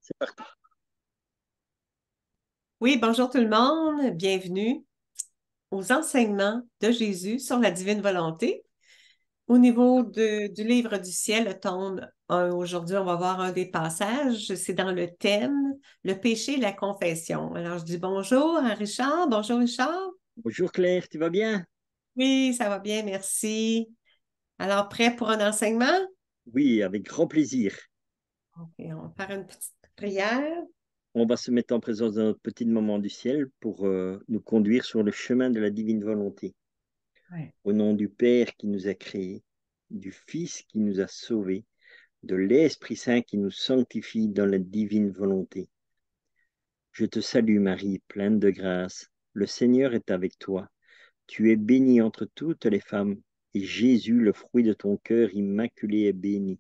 C'est parti. Oui, bonjour tout le monde, bienvenue aux enseignements de Jésus sur la divine volonté. Au niveau du livre du ciel, le tome 1, aujourd'hui, on va voir un des passages, c'est dans le thème, le péché et la confession. Alors, je dis bonjour à Richard. Bonjour Richard. Bonjour Claire, tu vas bien? Oui, ça va bien, merci. Alors, prêt pour un enseignement? Oui, avec grand plaisir. OK, on va faire une petite prière. On va se mettre en présence de notre petit moment du ciel pour nous conduire sur le chemin de la divine volonté. Ouais. Au nom du Père qui nous a créés, du Fils qui nous a sauvés, de l'Esprit Saint qui nous sanctifie dans la divine volonté. Je te salue Marie, pleine de grâce. Le Seigneur est avec toi. Tu es bénie entre toutes les femmes, et Jésus, le fruit de ton cœur immaculé, est béni.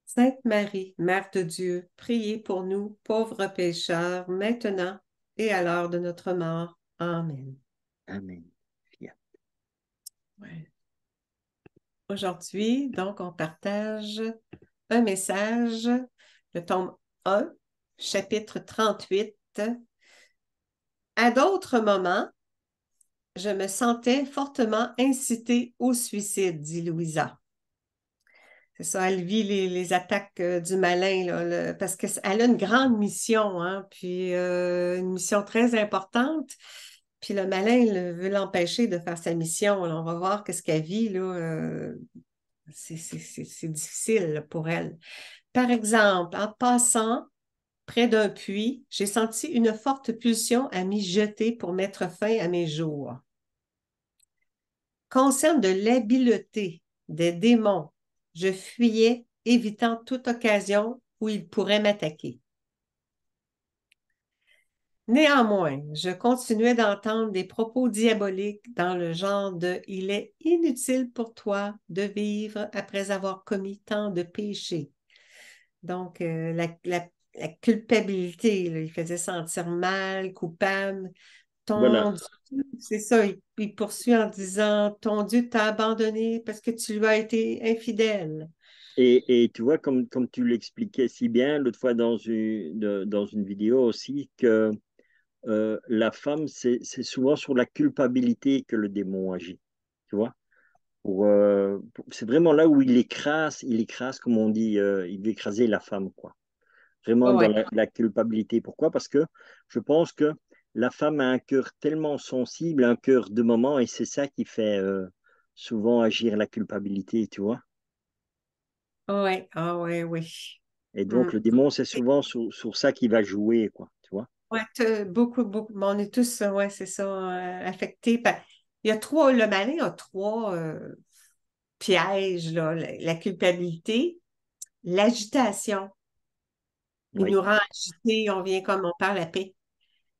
Sainte Marie, Mère de Dieu, priez pour nous, pauvres pécheurs, maintenant et à l'heure de notre mort. Amen. Amen. Fiat. Ouais. Aujourd'hui, donc, on partage un message, le tome 1, chapitre 38. À d'autres moments, je me sentais fortement incitée au suicide, dit Louisa. C'est ça, elle vit les attaques du malin, là, parce qu'elle a une grande mission, hein, puis une mission très importante. Puis le malin veut l'empêcher de faire sa mission. Là. On va voir qu'est-ce qu'elle vit, là. C'est difficile là, pour elle. Par exemple, en passant près d'un puits, j'ai senti une forte pulsion à m'y jeter pour mettre fin à mes jours. Consciente de l'habileté des démons, je fuyais, évitant toute occasion où ils pourraient m'attaquer. Néanmoins, je continuais d'entendre des propos diaboliques dans le genre de Il est inutile pour toi de vivre après avoir commis tant de péchés. Donc, la culpabilité, là, il faisait sentir mal, coupable. Voilà. Ton Dieu, c'est ça, il poursuit en disant, ton Dieu t'a abandonné parce que tu lui as été infidèle. Et tu vois, comme tu l'expliquais si bien l'autre fois dans une vidéo aussi, que la femme, c'est souvent sur la culpabilité que le démon agit. Tu vois? C'est vraiment là où il écrase, comme on dit, il veut écraser la femme, quoi. Vraiment dans Ouais, la culpabilité. Pourquoi? Parce que je pense que la femme a un cœur tellement sensible, un cœur de maman, et c'est ça qui fait souvent agir la culpabilité, tu vois? ouais, ah ouais, oui. Et Hmm. donc, le démon, c'est souvent sur ça qu'il va jouer, quoi, tu vois? Ouais, beaucoup, beaucoup. Bon, on est tous, ouais, c'est ça, affectés. Il y a trois, le malin a trois pièges, là, la culpabilité, l'agitation. Il Oui, nous rend agités, on vient comme on perd la paix.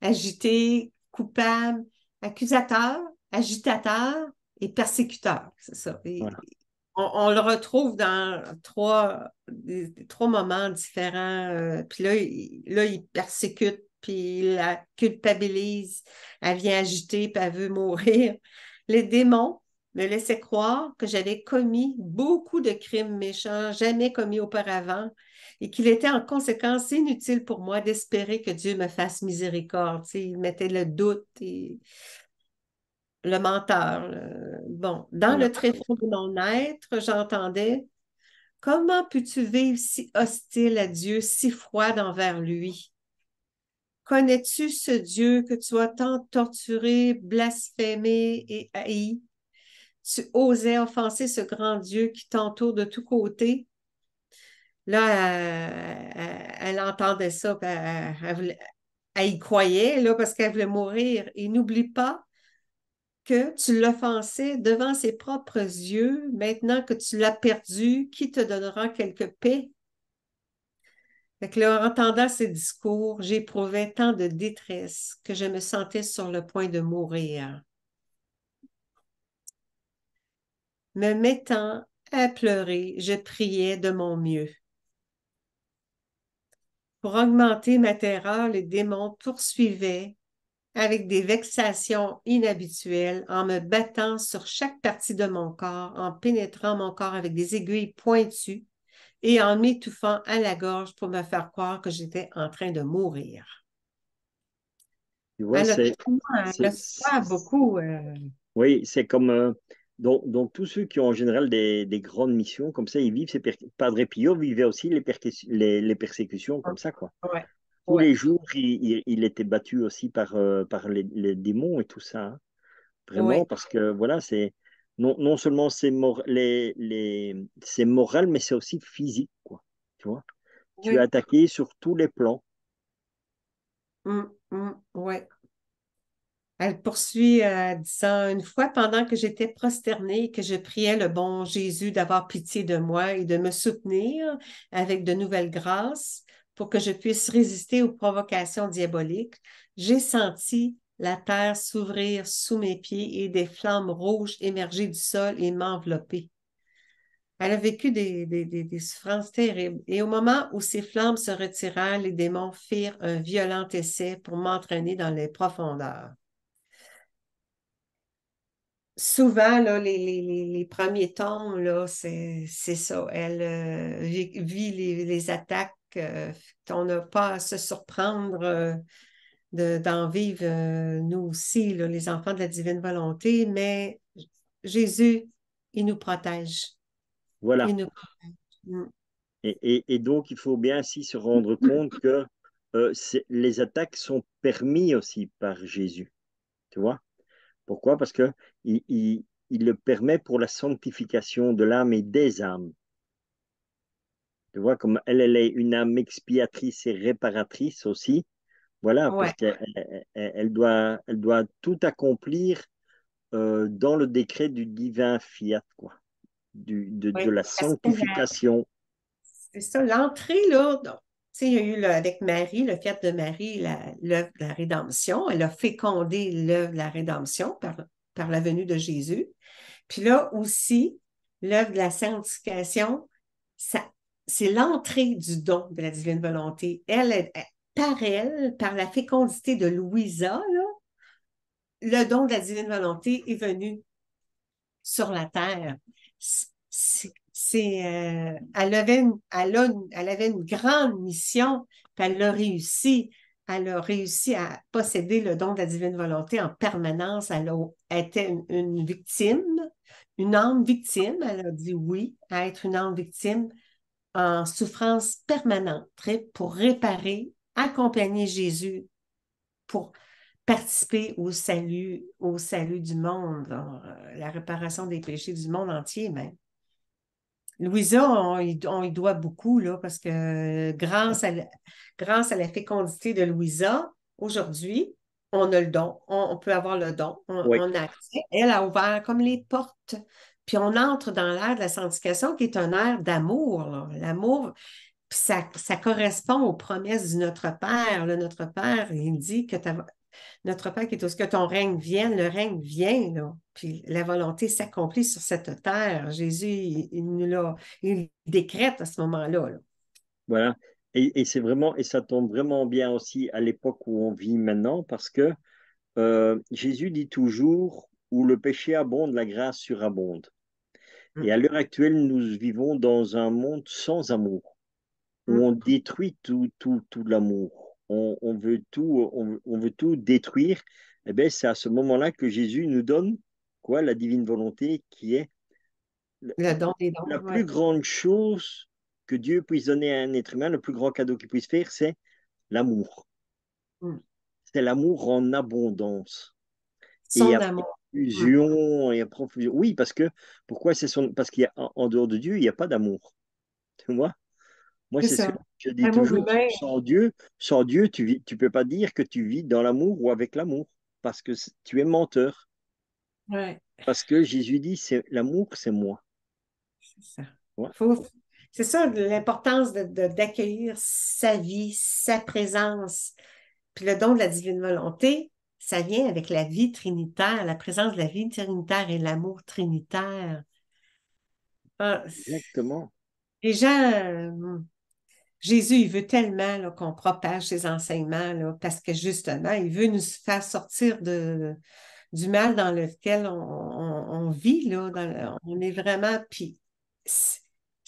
Agité, coupable, accusateur, agitateur et persécuteur. C'est ça. Et voilà. on le retrouve dans trois moments différents. Puis là, il persécute, puis il la culpabilise. Elle vient agiter, puis elle veut mourir. Les démons me laissaient croire que j'avais commis beaucoup de crimes méchants, jamais commis auparavant, et qu'il était en conséquence inutile pour moi d'espérer que Dieu me fasse miséricorde. Tu sais, il mettait le doute et le menteur. Bon, dans Voilà. le tréfonds de mon être, j'entendais comment peux-tu vivre si hostile à Dieu, si froide envers lui? Connais-tu ce Dieu que tu as tant torturé, blasphémé et haï? Tu osais offenser ce grand Dieu qui t'entoure de tous côtés? Là, elle entendait ça, puis elle y croyait, là, parce qu'elle voulait mourir. Et n'oublie pas que tu l'offensais devant ses propres yeux. Maintenant que tu l'as perdu, qui te donnera quelque paix? Fait que là, en entendant ces discours, j'éprouvais tant de détresse que je me sentais sur le point de mourir. Me mettant à pleurer, je priais de mon mieux. Pour augmenter ma terreur, les démons poursuivaient avec des vexations inhabituelles en me battant sur chaque partie de mon corps, en pénétrant mon corps avec des aiguilles pointues et en m'étouffant à la gorge pour me faire croire que j'étais en train de mourir. Tu vois, Elle a c'est, souffert beaucoup. oui, c'est comme donc tous ceux qui ont en général des grandes missions comme ça, ils vivent Padre Pio vivait aussi les persécutions comme ça, quoi. Ouais, Tous ouais, les jours, il était battu aussi par les démons et tout ça, hein. Vraiment, ouais, parce que voilà, non seulement c'est moral, mais c'est aussi physique, quoi. Tu vois, tu es oui. attaqué sur tous les plans. Ouais. Elle poursuit disant, une fois pendant que j'étais prosternée et que je priais le bon Jésus d'avoir pitié de moi et de me soutenir avec de nouvelles grâces pour que je puisse résister aux provocations diaboliques, j'ai senti la terre s'ouvrir sous mes pieds et des flammes rouges émerger du sol et m'envelopper. Elle a vécu des souffrances terribles. Et au moment où ces flammes se retirèrent, les démons firent un violent essai pour m'entraîner dans les profondeurs. Souvent, là, les premiers tomes, là, c'est ça. Elle vit les attaques. On n'a pas à se surprendre d'en vivre, nous aussi, là, les enfants de la divine volonté, mais Jésus, il nous protège. Voilà. Il nous protège. Et donc, il faut bien ainsi se rendre compte que les attaques sont permis aussi par Jésus. Tu vois? Pourquoi? Parce que il le permet pour la sanctification de l'âme et des âmes. Tu vois, comme elle est une âme expiatrice et réparatrice aussi. Voilà, parce Ouais, elle doit tout accomplir dans le décret du divin fiat, quoi, de ouais. la Parce que sanctification. c'est ça, l'entrée, là, donc, tu sais, il y a eu avec Marie, le fiat de Marie, l'œuvre de la rédemption. Elle a fécondé l'œuvre de la rédemption par la venue de Jésus. Puis là aussi, l'œuvre de la sanctification, ça, c'est l'entrée du don de la divine volonté. Par elle, par la fécondité de Louisa, là, le don de la divine volonté est venu sur la terre. Elle avait une grande mission, puis elle l'a réussi. Elle a réussi à posséder le don de la divine volonté en permanence. Elle était une victime, une âme victime. Elle a dit oui à être une âme victime en souffrance permanente pour réparer, accompagner Jésus pour participer au salut du monde, la réparation des péchés du monde entier même. Louisa, on y doit beaucoup, là, parce que grâce à la fécondité de Louisa, aujourd'hui, on a le don, on peut avoir le don, Oui, on a accès. Elle a ouvert comme les portes. Puis on entre dans l'ère de la sanctification qui est un ère d'amour, là. L'amour, puis ça correspond aux promesses du Notre Père. Là. Notre Père, il dit que notre Père qui est au ciel, que ton règne vienne, le règne vient, là. Puis la volonté s'accomplit sur cette terre. Jésus, il décrète à ce moment-là. Là. voilà. Et c'est vraiment, et ça tombe vraiment bien aussi à l'époque où on vit maintenant, parce que Jésus dit toujours, où le péché abonde, la grâce surabonde. Et Mm, à l'heure actuelle, nous vivons dans un monde sans amour, où mm. on détruit tout l'amour. On veut tout détruire. Eh bien, c'est à ce moment-là que Jésus nous donne quoi, la divine volonté, qui est Le don des dons, la oui. plus grande chose que Dieu puisse donner à un être humain, le plus grand cadeau qu'il puisse faire, c'est l'amour. Mm. C'est l'amour en abondance. Et Son à amour. Mm. profusion, et à profusion. Oui, parce que, pourquoi parce qu'il y a, en dehors de Dieu, il n'y a pas d'amour. Tu vois? Moi, C'est c'est ce que ça. je dis Amour toujours, humain. sans Dieu, tu peux pas dire que tu vis dans l'amour ou avec l'amour, parce que tu es menteur. Ouais, Parce que Jésus dit, c'est l'amour, c'est moi. c'est ça. Ouais. Faut, c'est ça l'importance d'accueillir sa vie, sa présence. Puis le don de la divine volonté, ça vient avec la vie trinitaire, la présence de la vie trinitaire et l'amour trinitaire. Ah, Exactement. les gens, Jésus, il veut tellement là, qu'on propage ses enseignements là, parce que justement, il veut nous faire sortir du mal dans lequel on vit. Là, on est vraiment. Puis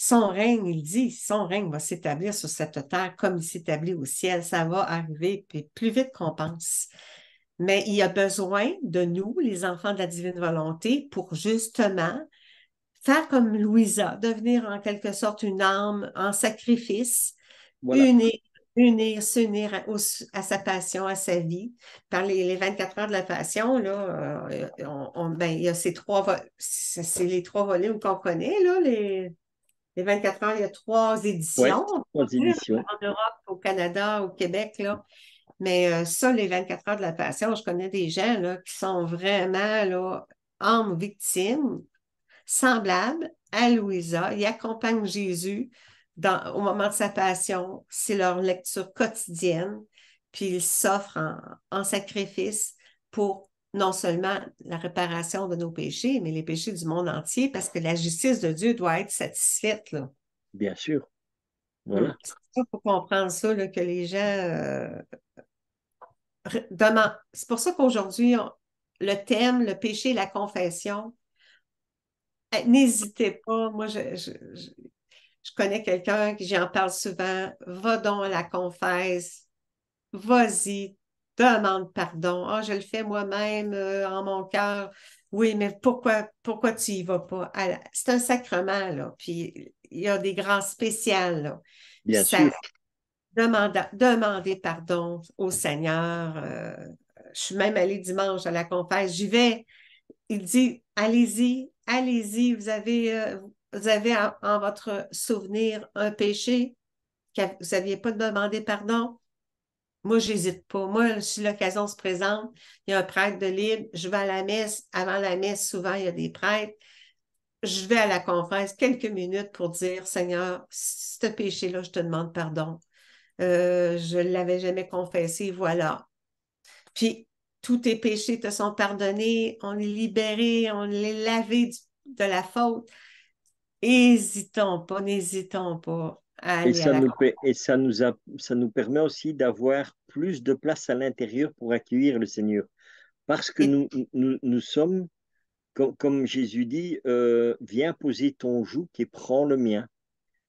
son règne, il dit, son règne va s'établir sur cette terre comme il s'établit au ciel. Ça va arriver puis plus vite qu'on pense. Mais il y a besoin de nous, les enfants de la divine volonté, pour justement faire comme Louisa, devenir en quelque sorte une âme en sacrifice, Voilà, unir, s'unir à sa passion, à sa vie. Par les 24 heures de la passion, là, ben, il y a c'est les trois volumes qu'on connaît, là, les 24 heures, il y a trois ouais, éditions, on trois peut dire, éditions, en Europe, au Canada, au Québec, là. Mais ça, les 24 heures de la passion, je connais des gens là, qui sont vraiment là, âmes victimes, semblables à Louisa. Ils accompagnent Jésus au moment de sa passion. C'est leur lecture quotidienne. Puis ils s'offrent en sacrifice pour non seulement la réparation de nos péchés, mais les péchés du monde entier, parce que la justice de Dieu doit être satisfaite, là. bien sûr. Voilà. C'est ça, faut comprendre ça, là, que les gens c'est pour ça qu'aujourd'hui, le thème, le péché et la confession, n'hésitez pas. Moi, je connais quelqu'un qui j'en parle souvent. Va donc à la confesse. Vas-y, demande pardon. Ah, je le fais moi-même en mon cœur. Oui, mais pourquoi tu y vas pas? C'est un sacrement, là. Puis il y a des grands spéciales, là. Puis Bien ça sûr. demander pardon au Seigneur. Je suis même allée dimanche à la confesse. J'y vais. Il dit, allez-y, allez-y. Vous avez en votre souvenir un péché que vous n'aviez pas demandé pardon. Moi, j'hésite pas. Moi, si l'occasion se présente, il y a un prêtre de libre, je vais à la messe. Avant la messe, souvent, il y a des prêtres. Je vais à la confesse quelques minutes pour dire, Seigneur, ce péché-là, je te demande pardon. Je ne l'avais jamais confessé, voilà. Puis, tous tes péchés te sont pardonnés, on est libéré, on est lavé de la faute. N'hésitons pas à Et aller à la croix. ça nous permet aussi d'avoir plus de place à l'intérieur pour accueillir le Seigneur. Parce que Et, nous sommes, comme Jésus dit, viens poser ton joug et prends le mien.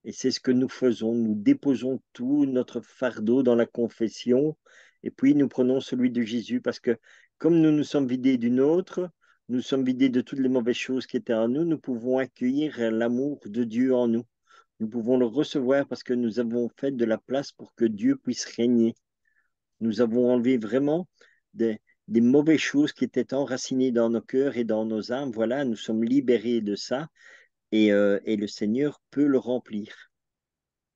Et c'est ce que nous faisons. Nous déposons tout notre fardeau dans la confession et puis nous prenons celui de Jésus parce que comme nous nous sommes vidés d'une autre, nous sommes vidés de toutes les mauvaises choses qui étaient en nous, nous pouvons accueillir l'amour de Dieu en nous. Nous pouvons le recevoir parce que nous avons fait de la place pour que Dieu puisse régner. Nous avons enlevé vraiment des mauvaises choses qui étaient enracinées dans nos cœurs et dans nos âmes. Voilà, nous sommes libérés de ça et le Seigneur peut le remplir.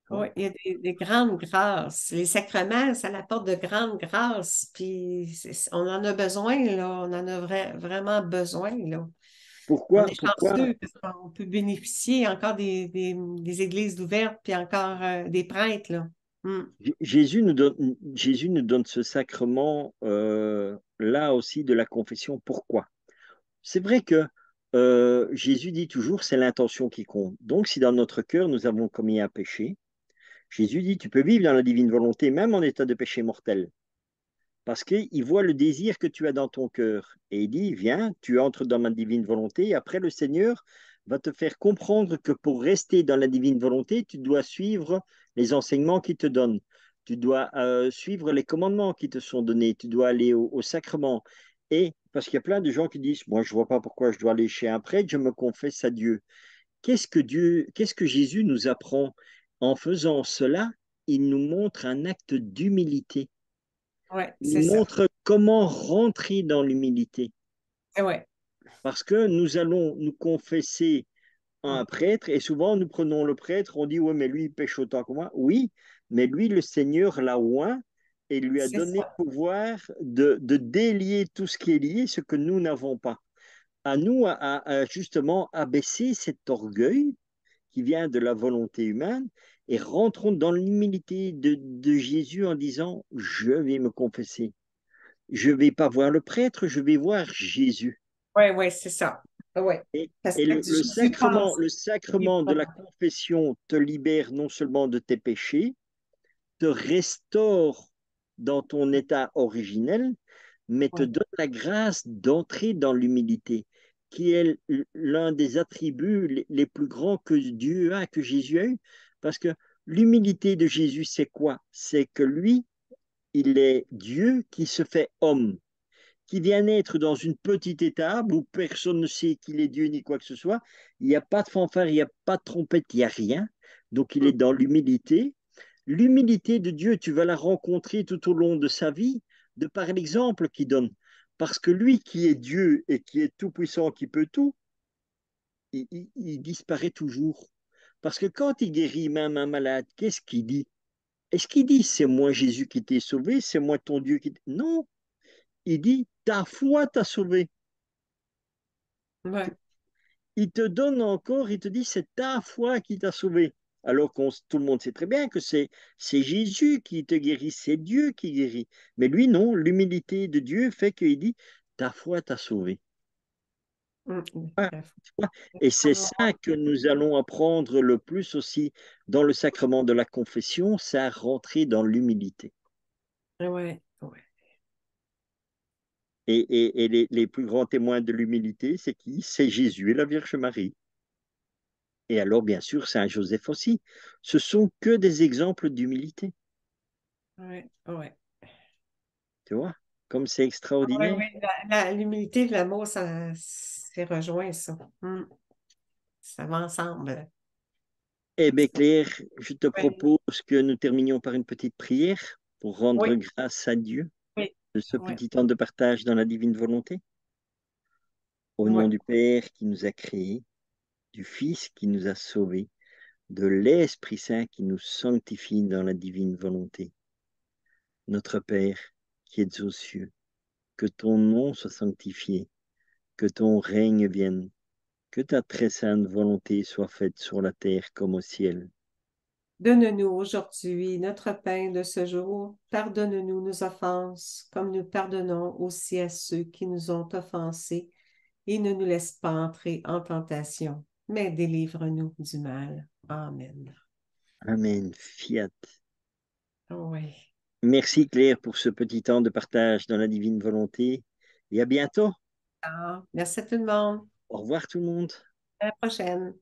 oui, Hein. il y a des grandes grâces. Les sacrements, ça apporte de grandes grâces. Puis on en a besoin, là. On en a vraiment besoin, là. On Pourquoi, est pourquoi chanceux parce qu'on peut bénéficier encore des églises ouvertes, puis encore des prêtres, là. Mm. Jésus nous donne ce sacrement là aussi de la confession? Pourquoi? C'est vrai que Jésus dit toujours c'est l'intention qui compte. Donc, si dans notre cœur nous avons commis un péché, Jésus dit tu peux vivre dans la divine volonté même en état de péché mortel. Parce qu'il voit le désir que tu as dans ton cœur. Et il dit, viens, tu entres dans ma divine volonté. Et après, le Seigneur va te faire comprendre que pour rester dans la divine volonté, tu dois suivre les enseignements qu'il te donne. Tu dois suivre les commandements qui te sont donnés. Tu dois aller au sacrement. Et parce qu'il y a plein de gens qui disent, moi, je ne vois pas pourquoi je dois aller chez un prêtre, je me confesse à Dieu. Qu'est-ce que Jésus nous apprend? En faisant cela, il nous montre un acte d'humilité. Ouais, Il c'est ça. montre comment rentrer dans l'humilité. Ouais. Parce que nous allons nous confesser à un Mm. prêtre et souvent nous prenons le prêtre, on dit, oui, mais lui, il pêche autant que moi. Oui, mais lui, le Seigneur l'a oint et lui a C'est donné ça. le pouvoir de délier tout ce qui est lié, ce que nous n'avons pas. À nous, justement, abaisser cet orgueil qui vient de la volonté humaine et rentrons dans l'humilité de Jésus en disant, je vais me confesser. Je ne vais pas voir le prêtre, je vais voir Jésus. Ouais, ouais, c'est ça. Ouais. Parce Et que Jésus passe. le sacrement de la confession te libère non seulement de tes péchés, te restaure dans ton état originel, mais te donne la grâce d'entrer dans l'humilité. qui est l'un des attributs les plus grands que Dieu a, que Jésus a eu. Parce que l'humilité de Jésus, c'est quoi? C'est que lui, il est Dieu qui se fait homme, qui vient naître dans une petite étable où personne ne sait qu'il est Dieu ni quoi que ce soit. Il n'y a pas de fanfare, il n'y a pas de trompette, il n'y a rien. Donc il est dans l'humilité. L'humilité de Dieu, tu vas la rencontrer tout au long de sa vie, de par l'exemple qu'il donne. Parce que lui qui est Dieu et qui est tout-puissant, qui peut tout, il disparaît toujours. Parce que quand il guérit même un malade, qu'est-ce qu'il dit? Est-ce qu'il dit, c'est moi Jésus qui t'ai sauvé, c'est moi ton Dieu qui t'ai... Non, il dit, ta foi t'a sauvé. Ouais. Il te donne encore, il te dit, c'est ta foi qui t'a sauvé. Alors que tout le monde sait très bien que c'est Jésus qui te guérit, c'est Dieu qui guérit. Mais lui, non, l'humilité de Dieu fait qu'il dit, ta foi t'a sauvé. Ah, tu vois. Et c'est ça que nous allons apprendre le plus aussi dans le sacrement de la confession, c'est à rentrer dans l'humilité. Ouais, ouais. Et les plus grands témoins de l'humilité, c'est qui? C'est Jésus et la Vierge Marie. Et alors, bien sûr, Saint Joseph aussi. Ce sont que des exemples d'humilité. Ouais, ouais. Tu vois? Comme c'est Oui, extraordinaire. oui, l'humilité et l'amour, ça c'est rejoint ça. Ça va ensemble. Eh bien, Claire, je te Oui, propose que nous terminions par une petite prière pour rendre oui, grâce à Dieu oui, de ce oui, petit temps de partage dans la divine volonté. Au oui. nom du Père qui nous a créés, du Fils qui nous a sauvés, de l'Esprit Saint qui nous sanctifie dans la divine volonté. Notre Père qui es aux cieux, que ton nom soit sanctifié, que ton règne vienne, que ta très sainte volonté soit faite sur la terre comme au ciel. Donne-nous aujourd'hui notre pain de ce jour. Pardonne-nous nos offenses, comme nous pardonnons aussi à ceux qui nous ont offensés. Et ne nous laisse pas entrer en tentation, mais délivre-nous du mal. Amen. Amen. Fiat. Oui. Merci Claire pour ce petit temps de partage dans la divine volonté et à bientôt. Merci à tout le monde. Au revoir tout le monde. À la prochaine.